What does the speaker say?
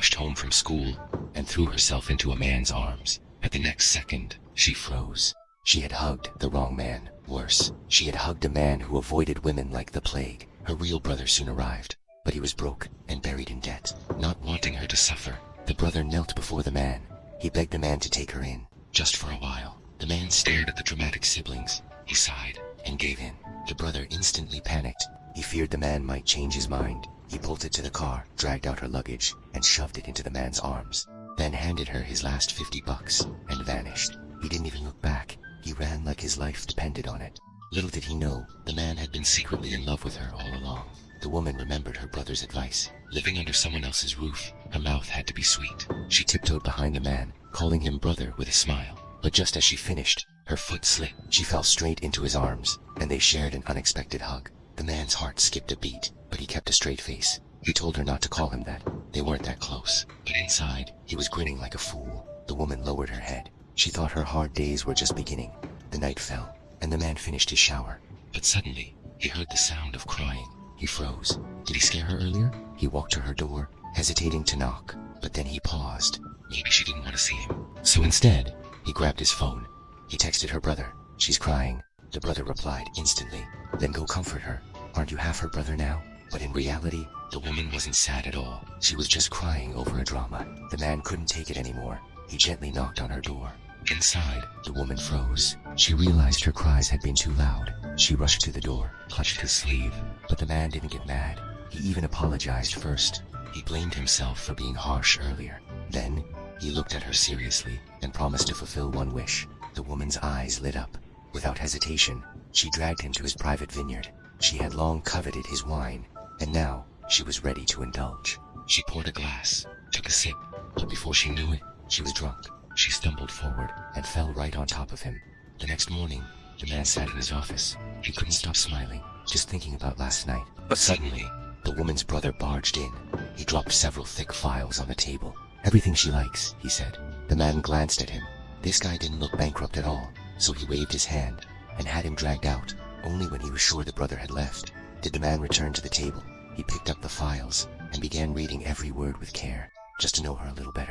rushed home from school and threw herself into a man's arms. At the next second, she froze. She had hugged the wrong man. Worse, she had hugged a man who avoided women like the plague. Her real brother soon arrived, but he was broke and buried in debt. Not wanting her to suffer, the brother knelt before the man. He begged the man to take her in, just for a while. The man stared at the dramatic siblings. He sighed and gave in. The brother instantly panicked. He feared the man might change his mind. He bolted to the car, dragged out her luggage, and shoved it into the man's arms, then handed her his last $50 and vanished. He didn't even look back. He ran like his life depended on it. Little did he know, the man had been secretly in love with her all along. The woman remembered her brother's advice. Living under someone else's roof, her mouth had to be sweet. She tiptoed behind the man, calling him brother with a smile. But just as she finished, her foot slipped. She fell straight into his arms, and they shared an unexpected hug. The man's heart skipped a beat, but he kept a straight face. He told her not to call him that. They weren't that close. But inside, he was grinning like a fool. The woman lowered her head. She thought her hard days were just beginning. The night fell, and the man finished his shower. But suddenly, he heard the sound of crying. He froze. Did he scare her earlier? He walked to her door, hesitating to knock, but then he paused. Maybe she didn't want to see him. So instead, he grabbed his phone. He texted her brother. "She's crying." The brother replied instantly. "Then go comfort her. Aren't you half her brother now?" But in reality, the woman wasn't sad at all. She was just crying over a drama. The man couldn't take it anymore. He gently knocked on her door. Inside, the woman froze. She realized her cries had been too loud. She rushed to the door, clutched his sleeve. But the man didn't get mad. He even apologized first. He blamed himself for being harsh earlier. Then, he looked at her seriously and promised to fulfill one wish. The woman's eyes lit up. Without hesitation, she dragged him to his private vineyard. She had long coveted his wine, and now she was ready to indulge. She poured a glass, took a sip, but before she knew it, she was drunk. She stumbled forward and fell right on top of him. The next morning, the man sat in his office. He couldn't stop smiling, just thinking about last night. But suddenly, the woman's brother barged in. He dropped several thick files on the table. "Everything she likes," he said. The man glanced at him. This guy didn't look bankrupt at all, so he waved his hand and had him dragged out. Only when he was sure the brother had left did the man return to the table. He picked up the files and began reading every word with care, just to know her a little better.